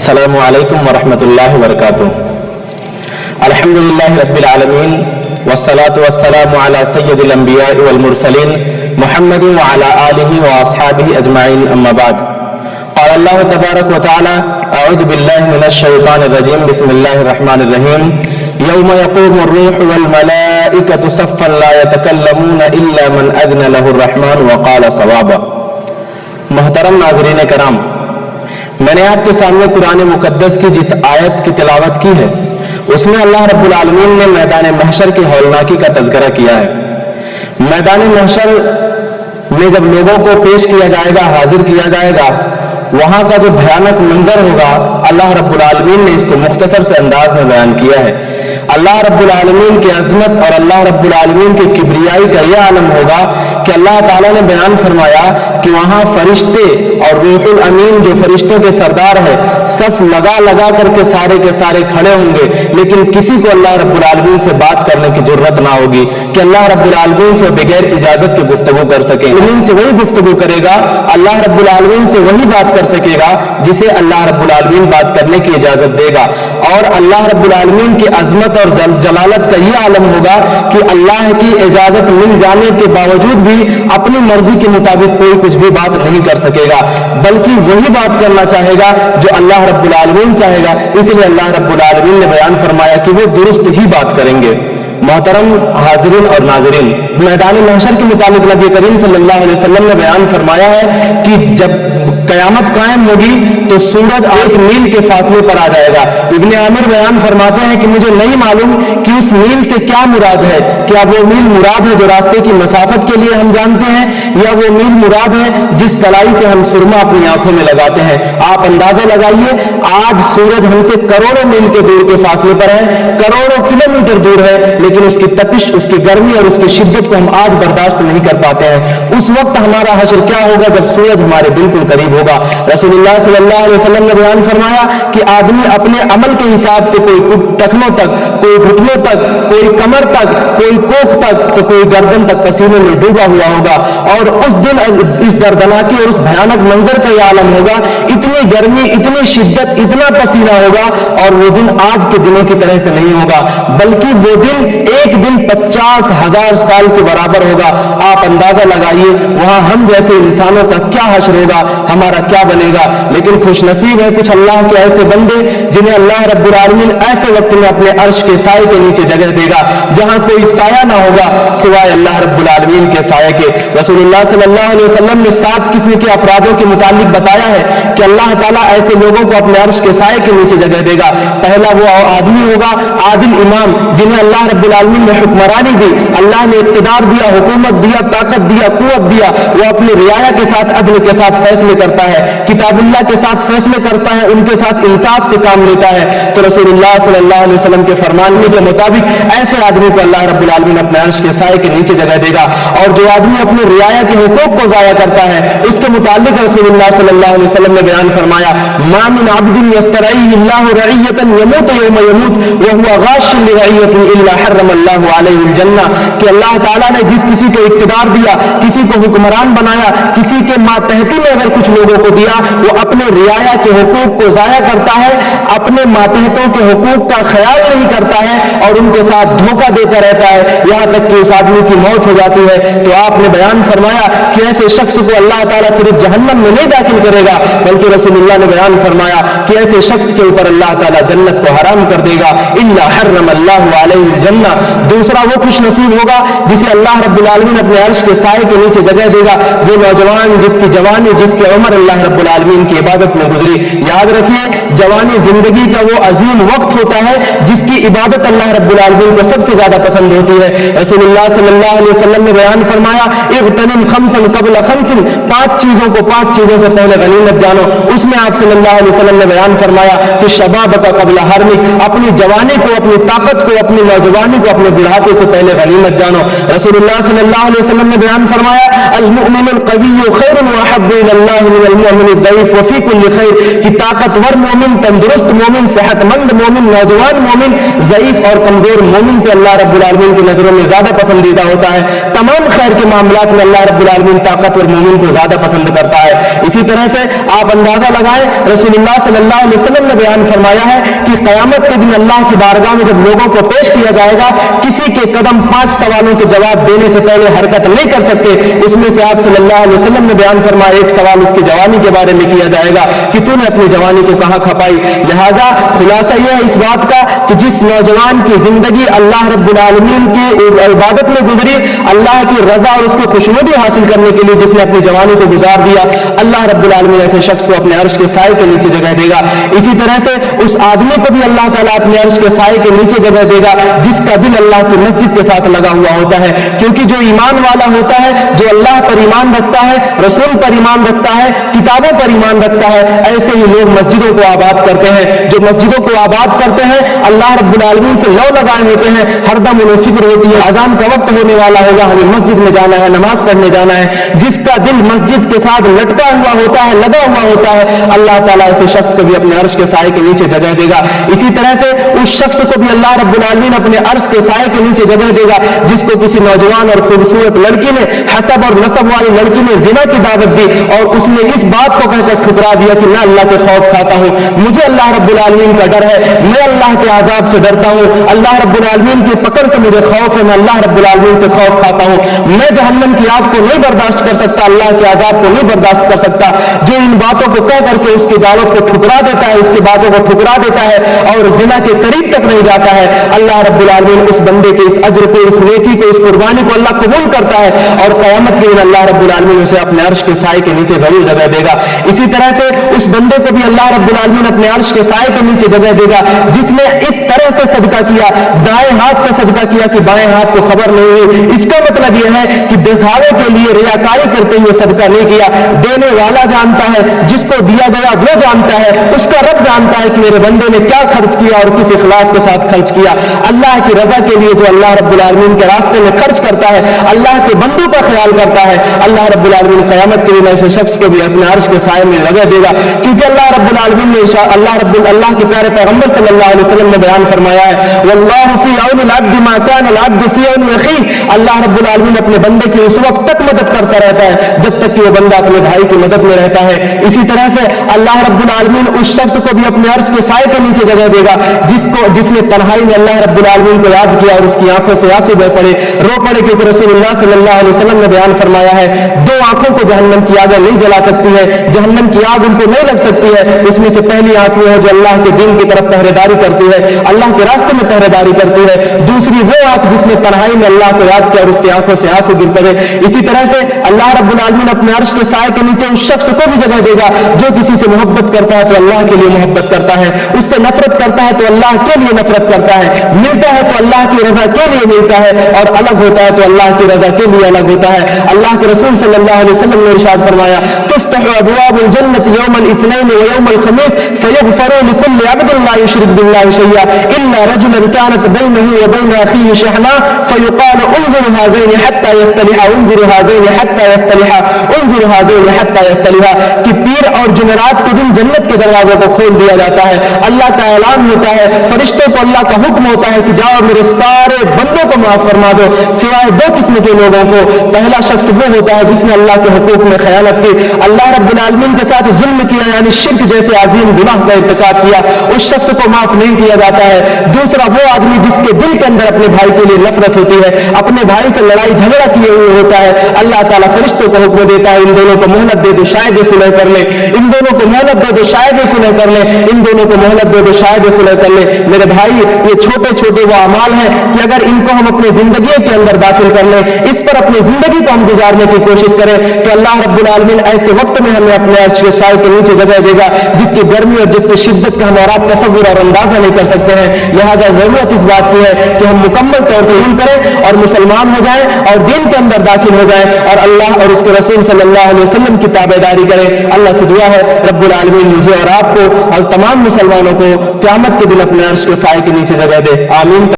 السلام علیکم ورحمۃ اللہ وبرکاتہ۔ الحمدللہ رب العالمین والصلاة والسلام علی سید الانبیاء والمرسلین محمد وعلی آلہ واصحابہ اجمعین، اما بعد۔ قال اللہ تبارک وتعالی اعوذ باللہ من الشیطان الرجیم، بسم اللہ الرحمن الرحیم۔ یوم یقوم الروح والملائکۃ صفا لا یتکلمون الا من اذن له الرحمن وقال صوابا۔ محترم ناظرین کرام، میں نے آپ کے سامنے قرآن مقدس کی جس آیت کی تلاوت کی ہے اس میں اللہ رب العالمین نے میدان محشر کی ہولناکی کا تذکرہ کیا ہے۔ میدان محشر میں جب لوگوں کو پیش کیا جائے گا، حاضر کیا جائے گا، وہاں کا جو بھیانک منظر ہوگا اللہ رب العالمین نے اس کو مختصر سے انداز میں بیان کیا ہے۔ اللہ رب العالمین کی عظمت اور اللہ رب العالمین کی کبریائی کا یہ عالم ہوگا کہ اللہ تعالیٰ نے بیان فرمایا کہ وہاں فرشتے اور روح الامین جو فرشتوں کے سردار ہے صف لگا لگا کر کے سارے کھڑے ہوں گے، لیکن کسی کو اللہ رب العالمین سے بات کرنے کی جرت نہ ہوگی کہ اللہ رب العالمین سے بغیر اجازت کے گفتگو کر سکے۔ زمین سے وہی گفتگو کرے گا، اللہ رب العالمین سے وہی بات کر سکے گا جسے اللہ رب العالمین بات کرنے کی اجازت دے گا۔ اور اللہ رب العالمین کی عظمت اور جلالت کا یہ عالم ہوگا کہ اللہ کی اجازت مل جانے کے باوجود بھی اپنی مرضی کے مطابق کوئی کچھ بھی بات نہیں کر سکے گا، بلکہ وہی بات کرنا چاہے گا جو اللہ رب العالمین چاہے گا۔ اس لیے اللہ رب العالمین نے بیان فرمایا کہ وہ درست ہی بات کریں گے۔ محترم حاضرین اور ناظرین، میدان محشر کے متعلق نبی کریم صلی اللہ علیہ وسلم نے بیان فرمایا ہے کہ جب قیامت قائم ہوگی تو سورج 1 میل کے فاصلے پر آ جائے گا۔ ابن عامر بیان فرماتے ہیں کہ مجھے نہیں معلوم کہ اس میل سے کیا مراد ہے، کیا وہ میل مراد ہے جو راستے کی مسافت کے لیے ہم جانتے ہیں، یا وہ میل مراد ہے جس سلائی سے ہم سرما اپنی آنکھوں میں لگاتے ہیں۔ آپ اندازہ لگائیے، آج سورج ہم سے کروڑوں میل کے دور کے فاصلے پر ہے، کروڑوں کلومیٹر دور ہے، لیکن اس کی تپش، اس کی گرمی اور اس کی شدت کو ہم آج برداشت نہیں کر پاتے ہیں۔ اس وقت ہمارا حشر کیا ہوگا جب سورج ہمارے بالکل قریب ہوگا۔ رسول اللہ صلی اللہ علیہ وسلم نے بیان فرمایا کہ آدمی اپنے عمل کے حساب سے کوئی ٹخنوں تک، کوئی گھٹنوں تک، کوئی کمر تک، کوئی کوکھ تک، تو کوئی گردن تک پسینے میں ڈوبا ہوا ہوگا۔ اور اس دن اس دردناکی اور اس بھیانک منظر کا یہ عالم ہوگا، اتنی گرمی، اتنی شدت، اتنا پسینہ ہوگا، اور وہ دن آج کے دنوں کی طرح سے نہیں ہوگا، بلکہ وہ دن ایک دن 50,000 سال کے برابر ہوگا۔ آپ اندازہ لگائیے وہاں ہم جیسے انسانوں کا کیا حشر ہوگا، ہمارا کیا بنے گا۔ لیکن خوش نصیب ہے کچھ اللہ کے ایسے بندے جنہیں اللہ رب العالمین ایسے وقت میں اپنے عرش کے سائے کے نیچے جگہ دے گا جہاں کوئی سایہ نہ ہوگا سوائے اللہ رب العالمین کے سائے کے۔ رسول اللہ صلی اللہ علیہ وسلم نے 7 قسم کے افرادوں کے متعلق بتایا ہے کہ اللہ تعالیٰ ایسے لوگوں کو اپنے عرش کے سائے کے نیچے جگہ دے گا۔ پہلا وہ آدمی ہوگا عادل امام، جنہیں اللہ رب العالمین نے حکمرانی دی، اللہ نے اقتدار دیا، حکومت دیا، طاقت دیا، قوت دیا، وہ اپنی رعایا کے ساتھ، عدل کے ساتھ فیصلے کرتا ہے، کتاب اللہ کے ساتھ فیصلے کرتا ہے، ان کے ساتھ انصاف سے کام لیتا ہے۔ تو رسول اللہ صلی اللہ علیہ وسلم کے فرمانے کے مطابق ایسے آدمی کو اللہ رب العالمین اپنے عرش کے سائے کے نیچے جگہ دے گا۔ اور جو آدمی اپنی رعایا کے حقوق کو ضائع کرتا ہے اس کے متعلق رسول اللہ صلی اللہ علیہ وسلم نے بیان فرمایا، ما من عبد یسترعیہ اللہ رعیۃ یموت یوم یموت وہو غاش لرعیۃ الا حرم اللہ علیہ الجنہ، کہ اللہ تعالیٰ نے جس کسی کو اقتدار دیا، کسی کو حکمران بنایا، کسی کے ماتحتی میں اگر کچھ لوگوں کو دیا، وہ اپنے رعایا کے حقوق کو ضائع کرتا ہے، اپنے ماتحتوں کے حقوق کا خیال نہیں کرتا ہے اور ان کے ساتھ دھوکہ دیتا رہتا ہے، یہاں تک کہ اس آدمی کی موت ہو جاتی ہے۔ تو آپ نے بیان فرمایا کہ ایسے شخص کو اللہ تعالیٰ صرف جہنم میں نہیں داخل کرے گا، بلکہ رسول اللہ نے بیان فرمایا کہ ایسے شخص کے اوپر اللہ تعالیٰ جنت کو حرام کر دے گا، الا حرم اللہ علیہ الجنہ۔ دوسرا وہ خوش نصیب ہوگا جسے اللہ رب العالمین اپنے عرش کے سائے کے نیچے جگہ دے گا، وہ نوجوان جس کی جوانی، جس کی عمر اللہ رب العالمین کی عبادت میں گزری۔ یاد رکھیے جوانی زندگی کا وہ عظیم وقت ہوتا ہے جس کی عبادت اللہ رب العالمین کو سب سے زیادہ پسند ہوتی ہے۔ رسول اللہ صلی اللہ علیہ وسلم نے بیان فرمایا، اغتنم خمسا قبل خمس، 5 چیزوں کو 5 چیزوں سے پہلے غنیمت جانو۔ اس میں آپ صلی اللہ علیہ وسلم نے بیان فرمایا کہ شبابک قبل حرمک، اپنی جوانی کو، اپنی طاقت کو، اپنی نوجوانی जवानी को अपने बुढ़ापे से पहले गनीमत जानो। रसूलुल्लाह सल्लल्लाहु अलैहि वसल्लम ने बयान फरमाया, अल-मुअमिनुल क़विय्यु ख़ैरुन व अहब्बु इलल्लाहि मिनल मुअमिनिद ज़ईफ़ व फ़ी कुल्लि ख़ैर, कि ताकतवर मोमिन, तंदुरुस्त मोमिन, सेहतमंद मोमिन, नौजवान मोमिन ज़ईफ़ और कमजोर मोमिन से अल्लाह रब्बुल आलमीन की नजरों में ज्यादा पसंदीदा होता है। तमाम खैर के मामलात में अल्लाह रब्बुल आलमीन ताकतवर मोमिन को ज्यादा पसंद करता है। इसी तरह से आप अंदाजा लगाएं, रसूलुल्लाह सल्लल्लाहु अलैहि वसल्लम ने बयान फरमाया है कि क़यामत के दिन अल्लाह की बारगाह में जब लोगों को पेश किया जाएगा, किसी के कदम 5 सवालों के जवाब देने से पहले हरकत नहीं कर सकते। उसमें से आप सल्लल्लाहु अलैहि वसल्लम ने बयान फरमाया, एक सवाल उसकी जवानी के बारे में किया जाएगा कि तूने अपनी जवानी को कहां खपाई। लिहाजा खुलासा यह है इस बात का कि जिस नौजवान की जिंदगी अल्लाह रब्बुल आलमीन की इबादत में गुजरी, अल्लाह की रजा और उसको खुशनुदी हासिल करने के लिए जिसने अपनी जवानी को गुजार दिया, अल्लाह रब्बुल आलमीन ऐसे शख्स को अपने अर्श के साए के नीचे जगह देगा। इसी तरह से उस आदमी को भी अल्लाह ताला अपने अर्श के साए के नीचे जगह देगा जिसका दिल अल्लाह की मस्जिद के साथ लगा हुआ होता है। क्योंकि जो ईमान वाला होता है, जो अल्लाह पर ईमान रखता है, रसूल पर ईमान रखता है, किताबों पर ईमान रखता है, ऐसे ही लोग मस्जिदों को आबाद करते हैं। जो मस्जिदों को आबाद करते हैं, अल्लाह रब्बुल आलमीन से लौ लगाए होते हैं, हरदम उन्हें फिक्र होती है अजान का वक्त होने वाला होगा, हमें मस्जिद में जाना है, नमाज पढ़ने जाना है। जिसका दिल मस्जिद के साथ लटका हुआ होता है, लगा हुआ होता है, अल्लाह ताला ऐसे शख्स को भी अपने अर्श के साए के नीचे जगह देगा। इसी तरह से उस शख्स को भी अल्लाह रब्बुल आलमीन अपने अर्श के साए के नीचे जगह देगा जिसको किसी नौजवान और खूबसूरत लड़की ने, हसब और नसब वाली लड़की ने जिना की दावत दी और उसने इस बात को कहकर ठुकरा दिया कि मैं अल्लाह से खौफ खाता हूं, मुझे अल्लाह रब्बुल आलमीन का डर है, मैं अल्लाह के आजाब से डरता हूं, अल्लाह रब्बुल आलमीन की पकड़ से मुझे खौफ है, मैं अल्लाह रब्बुल आलमीन से खौफ खाता हूं, मैं जहन्नम की आग को नहीं बर्दाश्त कर सकता, अल्लाह के आजाब को नहीं बर्दाश्त कर सकता। जो इन बातों को कह करके उसकी दावत को ठुकरा देता है, उसकी बातों को ठुकरा देता है और जिना के करीब तक नहीं जाता है, अल्लाह रब्बुल आलमीन उस बंदे के इस अज्र को, इस नेकी को, इस कुर्बानी को अल्लाह कबूल करता है और क़यामत के दिन अल्लाह रब्बुल आलमीन उसे अपने अर्श के साए के नीचे जरूर जगह देगा। इसी तरह से उस बंदे को भी अल्लाह रब्बुल आलमीन अपने अर्श के साए के नीचे जगह देगा जिसने इस तरह से सदका किया, दाएं हाथ से सदका किया कि बाएं हाथ को खबर नहीं हुई। इसका मतलब यह है कि दिखावे के लिए, रियाकारी करते हुए सदका नहीं किया। देने वाला जानता है, जिसको दिया गया वो जानता है, उसका रब जानता है कि मेरे बंदे ने क्या खर्च किया और किस इखलास के साथ खर्च किया। अल्लाह की रजा के लिए जो अल्लाह रब्बुल आलमीन के रास्ते में खर्च करता है, अल्लाह के बंदों का ख्याल करता है, अल्लाह रब्बुल आलमीन क़यामत के दिन ऐसे शख्स को भी अपने अर्श के साए में लगा देगा। क्योंकि अल्लाह रब्बुल आलमीन ने अल्लाह के प्यारे पैगंबर सल्लल्लाहु अलैहि वसल्लम ने बयान फरमाया है, वल्लाहु फी औनिल अब्दि मा काना अल अब्दु फी औनि अखीह, अल्लाह रब्बुल आलमीन अपने बंदे की उस वक्त तक मदद करता रहता है जब तक कि वो बंदा अपने भाई की मदद में रहता है। इसी तरह से अल्लाह रब्बुल आलमीन उस शख्स को भी अपने अर्श के साए के नीचे जगह देगा जिसने तन्हाई में अल्लाह रब्बुल आलमीन को याद किया और उसकी आंखों से आंसू बह पड़े, रो पड़े। क्योंकि रसूलुल्लाह सल्लल्लाहु अलैहि वसल्लम ने बयान फरमाया है, 2 आंखों को जहन्नम की आग नहीं जला सकती है, जहन्नम की आग उनको नहीं लग सकती है। उसमें से पहली आंख वो है जो अल्लाह के दीन की तरफ पहरेदारी करती है, अल्लाह के रास्ते में पहरेदारी करती है। दूसरी वो आंख जिसने तन्हाई में अल्लाह को याद किया और उसकी आंखों से आंसू गिर पड़े। इसी तरह से अल्लाह रब्बुल आलमीन अपने अर्श के साए के नीचे उस शख्स को भी जगह देगा जो किसी से मोहब्बत करता है तो अल्लाह के लिए मोहब्बत करता है, उससे नफरत करता है तो अल्लाह के लिए नफरत करता है, मिलता है तो अल्लाह की रजा के लिए मिलता है और अलग होता है तो अल्लाह की रजा के लिए अलग होता है। अल्लाह के रसूल सल्लल्लाहु अलैहि वसल्लम ने इरशाद फरमाया, तुफ्तहु अबवाबुल जन्नति यौमल इस्नैन व यौमल खमीस फयगफरू लिकुल्लि अब्दिन ला युशरिक बिल्लाहि शैय्या इल्ला रजुलन कानत बैनहु व बैन अखीहि शहना फयुकाल उन्जुर हाज़ैन हत्ता यस्तलिहा उन्जुर हाज़ैन हत्ता यस्तलिहा उन्जुर हाज़ैन हत्ता यस्तलिहा, कि पीर और जुमेरात के दिन जन्नत के दरवाजों को खोल दिया जाता है। अल्लाह का ऐलान होता है, फरिश्तों को अल्लाह का हुक्म होता है कि जाओ मेरे सारे बंदों को माफ फरमा दो सिवाय 2 किस्म के लोगों को। पहला शख्स वो होता है जिसने अल्लाह के हुकूक में खयानत की, अल्लाह रब्बुल आलमीन के साथ जुल्म किया, यानी शिर्क जैसे अजीम गुनाह का इर्तिकाब किया, उस शख्स को माफ नहीं किया जाता है। दूसरा वो आदमी जिसके दिल के अंदर अपने भाई के लिए नफरत होती है, अपने भाई से लड़ाई झगड़ा किए हुए होता है, अल्लाह ताला फरिश्तों को हुक्म देता है इन दोनों को मोहलत दे दो, शायद ये सुलह कर ले, इन दोनों को मोहलत दे दो, शायद ये सुलह कर ले, इन दोनों को मोहलत दे दो, शायद ये सुलह कर ले। मेरे भाई, ये छोटे छोटे वो अमाल हैं कि अगर इनको हम अपनी जिंदगी के अंदर दाखिल कर लें, इस पर अपनी जिंदगी को हम गुजारने की कोशिश करें, तो अल्लाह रब्बुल आलमीन ऐसे वक्त में हमें अपने अर्श के साए के नीचे जगह देगा जिसकी गर्मी और जिसकी शिद्दत का हम और आप तसव्वुर और अंदाजा नहीं कर सकते हैं। लिहाजा जरूरत इस बात की है कि हम मुकम्मल तौर से इल्म करें और मुसलमान हो जाएं और दीन के अंदर दाखिल हो जाएं और अल्लाह और उसके रसूल सल्लल्लाहु अलैहि वसल्लम की ताबेदारी करें। अल्लाह से दुआ है रब्बुल आलमीन मुझे और आपको और तमाम मुसलमानों को क़यामत के दिन अपने अर्श के साए के नीचे जगह दे, आमीन।